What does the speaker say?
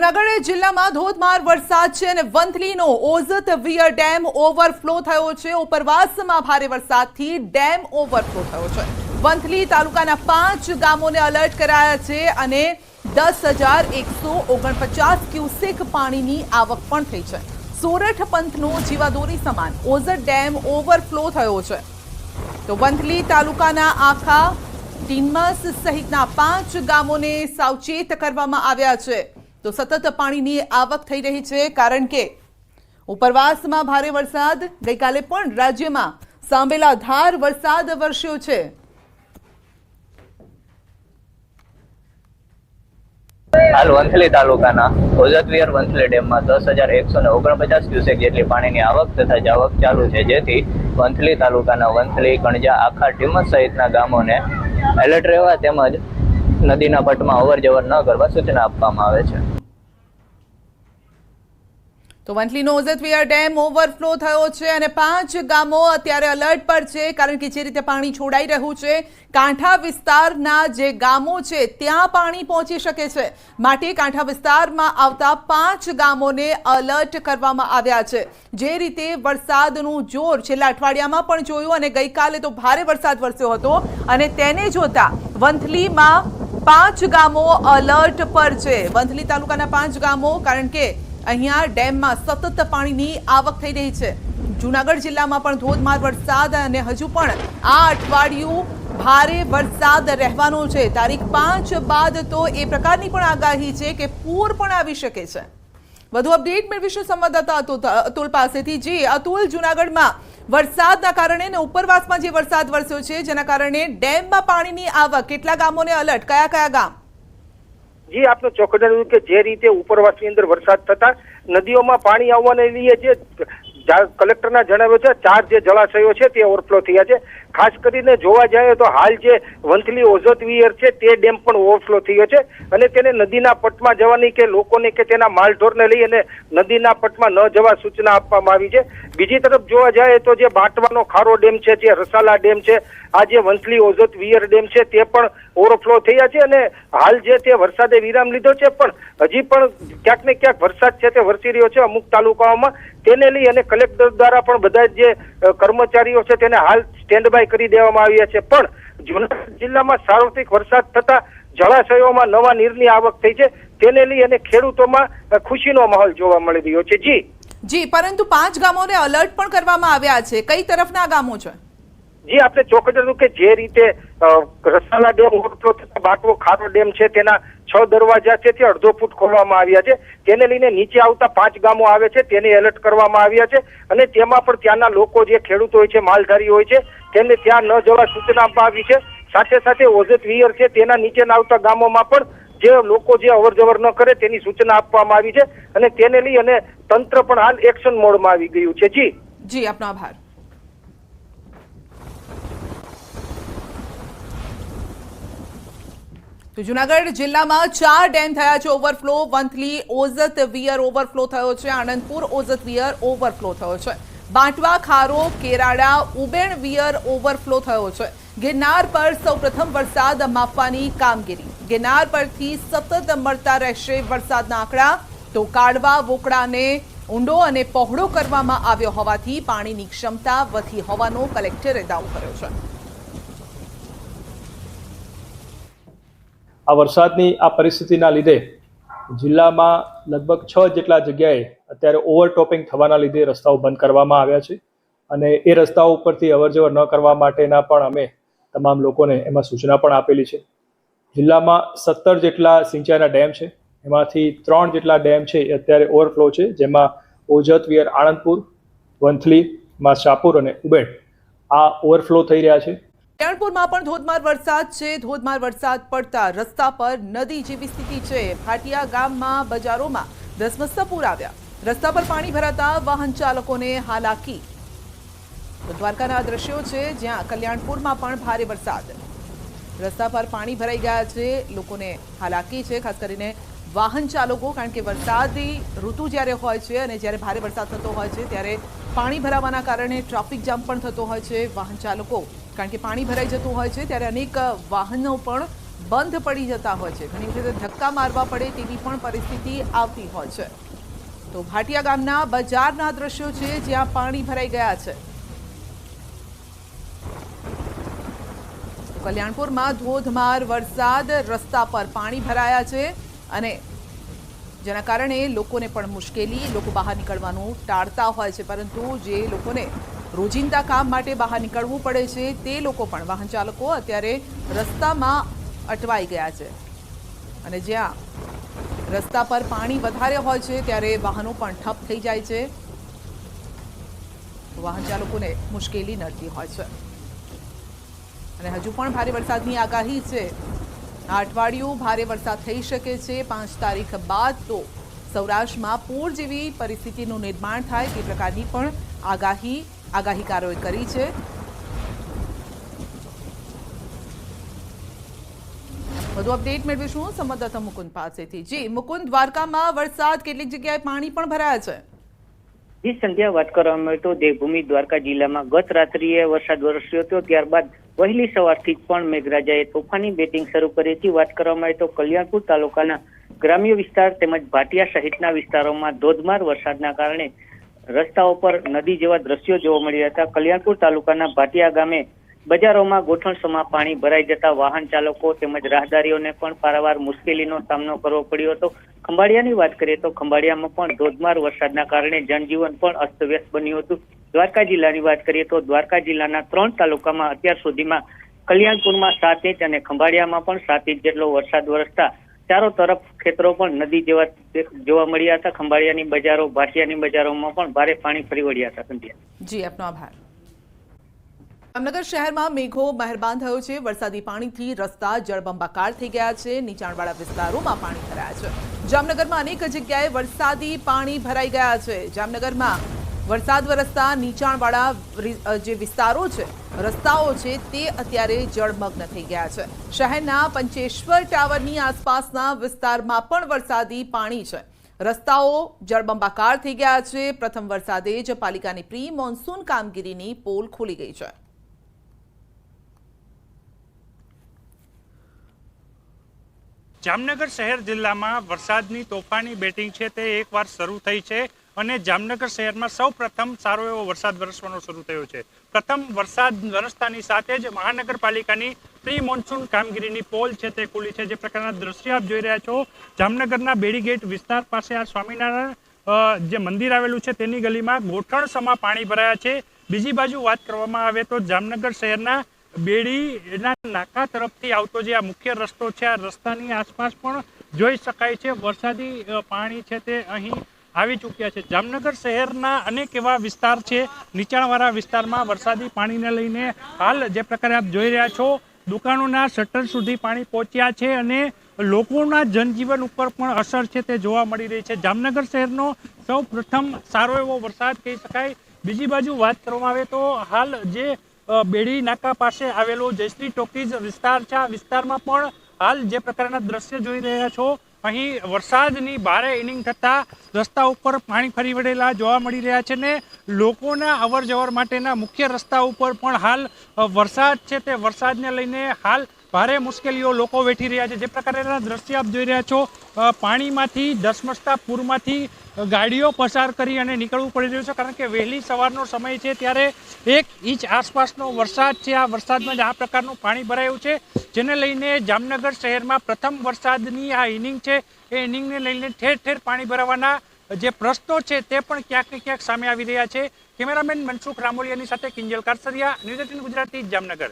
જૂનાગઢ જિલ્લામાં ધોધમાર વરસાદ છે અને વંથલીનો ઓઝત વિયર ડેમ ઓવરફ્લો થયો છે। ઉપરવાસમાં ભારે વરસાદથી ડેમ ઓવરફ્લો થયો છે। વંથલી તાલુકાના 5 ગામોને એલર્ટ કરાયા છે અને 10,149 ક્યુસેક પાણીની આવક પણ થઈ છે। સોરઠ પંથનો જીવાદોરી સમાન ઓઝત ડેમ ઓવરફ્લો થયો છે। તો વંથલી તાલુકાના આખા ટીનમસ સહિતના 5 ગામોને સાવચેત કરવામાં આવ્યા છે। તો સતત પાણીની આવક થઈ રહી છે કારણ કે ઉપરવાસમાં ભારે વરસાદ ગઈકાલે પણ રાજ્યમાં સાંભેલાધાર વરસાદ વરસ્યો છે। હાલ વંથલી તાલુકાના ઓઝતવિયર વંથલી ડેમમાં 10,149 ક્યુસેક જેટલી પાણીની આવક તથા જાવક ચાલુ છે, જેથી વંથલી તાલુકાના વંથલી, કણજા, આખા ટીમસ સહિતના ગામોને એલર્ટ રહેવા તેમજ નદીના પટમાં અવરજવર ન કરવા સૂચના આપવામાં આવે છે। તો વંથલીનો ઓઝતવિયર ડેમ ઓવરફ્લો થયો છે અને 5 ગામો અત્યારે એલર્ટ પર છે કારણ કે જે રીતે પાણી છોડાઈ રહ્યું છે કાંઠા વિસ્તારના જે ગામો છે ત્યાં પાણી પહોંચી શકે છે, માટે કાંઠા વિસ્તારમાં આવતા 5 ગામોને એલર્ટ કરવામાં આવ્યા છે। જે રીતે વરસાદનું જોર છેલ્લા અઠવાડિયામાં પણ જોયું અને ગઈકાલે તો ભારે વરસાદ વરસ્યો હતો અને તેને જોતા વંથલીમાં 5 ગામો એલર્ટ પર છે। વંથલી તાલુકાના 5 ગામો કારણ કે અહીંયા ડેમમાં સતત પાણીની આવક થઈ રહી છે। જૂનાગઢ જિલ્લામાં પણ ધોધમાર વરસાદ અને હજુ પણ આ અઠવાડિયું ભારે વરસાદ રહેવાનો છે। તારીખ 5 બાદ તો એ પ્રકારની પણ આગાહી છે કે પૂર પણ આવી શકે છે। વધુ અપડેટ મેળવીશું સંવાદદાતા અતુલ પાસેથી। જી અતુલ, જૂનાગઢમાં વરસાદના કારણે અને ઉપરવાસમાં જે વરસાદ વરસ્યો છે જેના કારણે ડેમમાં પાણીની આવક, કેટલા ગામોને એલર્ટ, કયા કયા ગામ? જી, આપને ચોકડાયું કે જે રીતે ઉપરવાસની અંદર વરસાદ થતા નદીઓમાં પાણી આવવાને લીધે જે કલેક્ટરના જણાવ્યું છે 4 જે જળાશયો છે તે ઓવરફ્લો થયા છે। ખાસ કરીને જોવા જાય તો હાલ જે વંથલી ઓઝતવિયર છે તે ડેમ પણ ઓવરફ્લો થયો છે અને તેને નદીના પટમાં જવાની કે લોકોને કે તેના માલઢોરને લઈ અને નદીના પટમાં ન જવા સૂચના આપવામાં આવી છે। બીજી તરફ જોવા જાય તો જે બાંટવાનો ખારો ડેમ છે, જે રસાલા ડેમ છે, આ જે વંથલી ઓઝતવિયર ડેમ છે તે પણ ઓવરફ્લો થયા છે અને હાલ જે તે વરસાદે વિરામ લીધો છે, પણ હજી પણ ક્યાંક ને ક્યાંક વરસાદ છે તે વરસી રહ્યો છે અમુક તાલુકાઓમાં। તેને લઈ અને કલેક્ટર દ્વારા પણ બધા જે કર્મચારીઓ છે તેને હાલ સ્ટેન્ડ બાય કરી દેવામાં આવ્યા છે। પણ જૂનાગઢ જિલ્લામાં સાર્વત્રિક વરસાદ થતા જળાશયોમાં નવા નીરની આવક થઈ છે, તેને લઈ અને ખેડૂતોમાં ખુશીનો માહોલ જોવા મળી રહ્યો છે। જી, પરંતુ 5 ગામોને એલર્ટ પણ કરવામાં આવ્યા છે, કઈ તરફના ગામો છે? જી, આપણે ચોકડ્યું કે જે રીતે રસાલા ડેમ ઓવરફ્લો થતા બાટવો ખારો ડેમ છે તેના 6 દરવાજા છે તે 1.5 ફૂટ ખોલવામાં આવ્યા છે। તેને લઈને નીચે આવતા 5 ગામો આવે છે તેને એલર્ટ કરવામાં આવ્યા છે અને તેમાં પણ ત્યાંના લોકો જે ખેડૂતો હોય છે, માલધારી હોય છે, તેમને ત્યાં ન જવા સૂચના આપવામાં આવી છે। સાથે સાથે ઓઝતવિયર છે તેના નીચેના આવતા ગામોમાં પણ જે લોકો જે અવરજવર ન કરે તેની સૂચના આપવામાં આવી છે અને તેને લઈ અને તંત્ર પણ હાલ એક્શન મોડમાં આવી ગયું છે। જી, આપનો આભાર। તો જૂનાગઢ જિલ્લામાં 4 ડેમ થયા છે ઓવરફ્લો। વંથલી ઓઝતવિયર ઓવરફ્લો થયો છે, આણંદપુર ઓઝતવિયર ઓવરફ્લો થયો છે, બાંટવા ખારો, કેરાડા, ઉબેણ વિયર ઓવરફ્લો થયો છે। ગિરનાર પર સૌપ્રથમ વરસાદ માપવાની કામગીરી, ગિરનાર પરથી સતત મળતા રહેશે વરસાદના આંકડા। તો કાડવા વોકડાને ઊંડો અને પહોળો કરવામાં આવ્યો હોવાથી પાણીની ક્ષમતા વધી હોવાનો કલેક્ટરે દાવો કર્યો છે। આ વરસાદની આ પરિસ્થિતિના લીધે જિલ્લામાં લગભગ 6 જેટલા જગ્યાએ અત્યારે ઓવરટોપિંગ થવાના લીધે રસ્તાઓ બંધ કરવામાં આવ્યા છે અને એ રસ્તાઓ ઉપરથી અવરજવર ન કરવા માટેના પણ અમે તમામ લોકોને એમાં સૂચના પણ આપેલી છે। જિલ્લામાં 17 જેટલા સિંચાઈના ડેમ છે, એમાંથી 3 જેટલા ડેમ છે એ અત્યારે ઓવરફ્લો છે, જેમાં ઓઝતવિયર આણંદપુર, વંથલીમાં શાપુર અને ઉબેડ આ ઓવરફ્લો થઈ રહ્યા છે। કલ્યાણપુરમાં પણ ધોધમાર વરસાદ છે। ધોધમાર વરસાદ પડતા રસ્તા પર નદી જેવી સ્થિતિ છે। ભાટિયા ગામમાં બજારોમાં ધસમસતા પૂર આવ્યા, રસ્તા પર પાણી ભરાતા વાહન ચાલકોને હાલાકી। દ્વારકાના દ્રશ્યો છે જ્યાં કલ્યાણપુરમાં પણ ભારે વરસાદ, રસ્તા પર પાણી ભરાઈ ગયા છે, લોકોને હાલાકી છે, ખાસ કરીને વાહન ચાલકો, કારણ કે વરસાદી ઋતુ જ્યારે હોય છે અને જ્યારે ભારે વરસાદ થતો હોય છે ત્યારે પાણી ભરાવાના કારણે ટ્રાફિક જામ પણ થતો હોય છે। વાહન ચાલકો કારણ કે પાણી ભરાઈ જતું હોય છે ત્યારે અનેક વાહનો પણ બંધ પડી જતા હોય છે, ઘણી વખતે ધક્કા મારવા પડે તેવી પણ પરિસ્થિતિ આવતી હોય છે. તો ભાટિયા ગામના બજારના દ્રશ્યો છે જ્યાં પાણી ભરાઈ ગયા છે. કલ્યાણપુરમાં ધોધમાર વરસાદ, રસ્તા પર પાણી ભરાયા છે અને જેના કારણે લોકોને પણ મુશ્કેલી, લોકો બહાર નીકળવાનું ટાળતા હોય છે. પરંતુ જે લોકોને રોજિંદા કામ માટે બહાર નીકળવું પડે છે તે લોકો પણ, વાહન ચાલકો અત્યારે રસ્તામાં અટવાઈ ગયા છે. અને જ્યાં રસ્તા પર પાણી વધારે હોય છે ત્યારે વાહનો પણ ઠપ થઈ જાય છે. વાહન ચાલકોને મુશ્કેલી નડતી હોય છે. અને હજુ પણ ભારે વરસાદની આગાહી છે. આ અઠવાડિયું ભારે વરસાદ થઈ શકે છે. 5 તારીખ બાદ તો સૌરાષ્ટ્રમાં પૂર જેવી પરિસ્થિતિનું નિર્માણ થાય તે પ્રકારની પણ આગાહીકારોએ કરી છે. વધુ અપડેટ મેળવીશું સંવાદદાતા મુકુંદ પાસેથી. જી મુકુંદ, દ્વારકામાં વરસાદ, કેટલીક જગ્યાએ પાણી પણ ભરાયા છે. જી સંધ્યા, વાત કરવામાં આવે તો દેવભૂમિ દ્વારકા જિલ્લામાં ગત રાત્રિએ વરસાદ વરસ્યો હતો. ત્યારબાદ વહેલી સવારથી જ પણ મેઘરાજાએ તોફાની બેટિંગ શરૂ કરી હતી. વાત કરવામાં આવે તો કલ્યાણપુર તાલુકાના ગ્રામ્ય વિસ્તાર તેમજ ભાટિયા સહિતના વિસ્તારોમાં ધોધમાર વરસાદના કારણે રસ્તાઓ પર નદી જેવા દ્રશ્યો જોવા મળ્યા હતા. કલ્યાણપુર તાલુકાના ભાટિયા ગામે બજારોમાં ગોઠણસમાં પાણી ભરાઈ જતા વાહન ચાલકો તેમજ રાહદારીઓને પણ પારાવાર મુશ્કેલીનો સામનો કરવો પડ્યો હતો. ખંભાળિયાની વાત કરીએ તો ખંભાળિયામાં પણ ધોધમાર વરસાદના કારણે જનજીવન પણ અસ્તવ્યસ્ત બન્યું હતું. દ્વારકા જિલ્લાની વાત કરીએ તો દ્વારકા જિલ્લાના 3 તાલુકામાં અત્યાર સુધીમાં કલ્યાણપુરમાં 7 ઇંચ અને ખંભાળિયામાં પણ 7 ઇંચ જેટલો વરસાદ વરસતા ચારો તરફ ખેતરો પણ નદી જેવા જોવા મળ્યા હતા. ખંભાળિયાની બજારો, ભાટિયાની બજારોમાં પણ ભારે પાણી ફરી વળ્યા હતા. સંધ્યા, જી આપનો આભાર. જામનગર શહેરમાં મેઘો મહેરબાન થયો છે. વરસાદી પાણીથી રસ્તા જળબંબાકાર થઈ ગયા છે. નીચાણવાળા વિસ્તારોમાં પાણી ભરાયા છે. જામનગરમાં અનેક જગ્યાએ વરસાદી પાણી ભરાઈ ગયા છે. જામનગરમાં વરસાદ વરસતા નીચાણવાળા જે વિસ્તારો છે, રસ્તાઓ છે, તે અત્યારે જળમગ્ન થઈ ગયા છે. શહેરના પંચેશ્વર ટાવરની આસપાસના વિસ્તારમાં પણ વરસાદી પાણી છે. રસ્તાઓ જળબંબાકાર થઈ ગયા છે. પ્રથમ વરસાદે જ પાલિકાની પ્રી મોન્સૂન કામગીરીની પોલ ખોલી ગઈ છે. જામનગર શહેર જિલ્લામાં વરસાદની તોફાની બેટિંગ છે તે એકવાર શરૂ થઈ છે અને જામનગર શહેરમાં સૌ પ્રથમ સારો એવો વરસાદ વરસવાનો શરૂ થયો છે. પ્રથમ વરસાદ વરસતાની સાથે જ મહાનગરપાલિકાની પ્રી મોન્સૂન કામગીરીની પોલ છે તે ખુલી છે. જે પ્રકારના દ્રશ્ય આપ જોઈ રહ્યા છો, જામનગરના બેડીગેટ વિસ્તાર પાસે આ સ્વામિનારાયણ જે મંદિર આવેલું છે તેની ગલીમાં ગોઠણસમાં પાણી ભરાયા છે. બીજી બાજુ વાત કરવામાં આવે તો જામનગર શહેરના બેડીના નાકા તરફથી આવતો જે આ મુખ્ય રસ્તો છે, આ રસ્તાની આસપાસ પણ જોઈ શકાય છે વરસાદી પાણી છે તે અહીં આવી ચૂક્યા છે. જામનગર શહેરના અનેક એવા વિસ્તાર છે, નીચાણવાળા વિસ્તારમાં વરસાદી પાણીને લઈને હાલ જે પ્રકારે આપ જોઈ રહ્યા છો, દુકાનોના શટર સુધી પાણી પહોંચ્યા છે અને લોકોના જનજીવન ઉપર પણ અસર છે તે જોવા મળી રહી છે. જામનગર શહેરનો સૌ પ્રથમ સારો એવો વરસાદ કહી શકાય. બીજી બાજુ વાત કરવામાં આવે તો હાલ જે બેડી નાકા પાસે આવેલો જયશ્રી ટોકીઝ વિસ્તાર છે, આ વિસ્તારમાં પણ હાલ જે પ્રકારના દ્રશ્ય જોઈ રહ્યા છો, અહીં વરસાદની ભારે ઇનિંગ થતાં રસ્તા ઉપર પાણી ફરી વળેલા જોવા મળી રહ્યા છે ને લોકોના અવર જવર માટેના મુખ્ય રસ્તા ઉપર પણ હાલ વરસાદ છે તે વરસાદને લઈને હાલ ભારે મુશ્કેલીઓ લોકો વેઠી રહ્યા છે. જે પ્રકારના દ્રશ્ય આપ જોઈ રહ્યા છો, પાણીમાંથી ધસમસતા પૂરમાંથી ગાડીઓ પસાર કરી અને નીકળવું પડી રહ્યું છે, કારણ કે વહેલી સવારનો સમય છે ત્યારે 1 ઇંચ આસપાસનો વરસાદ છે. આ વરસાદમાં જ આ પ્રકારનું પાણી ભરાયું છે, જેને લઈને જામનગર શહેરમાં પ્રથમ વરસાદની આ ઇનિંગ છે એ ઇનિંગને લઈને ઠેર ઠેર પાણી ભરાવાના જે પ્રશ્નો છે તે પણ ક્યાંક ને ક્યાંક સામે આવી રહ્યા છે. કેમેરામેન મનસુખ રામોલિયાની સાથે કિંજલ કારસરિયા, ન્યૂઝ 18 ગુજરાતી, જામનગર.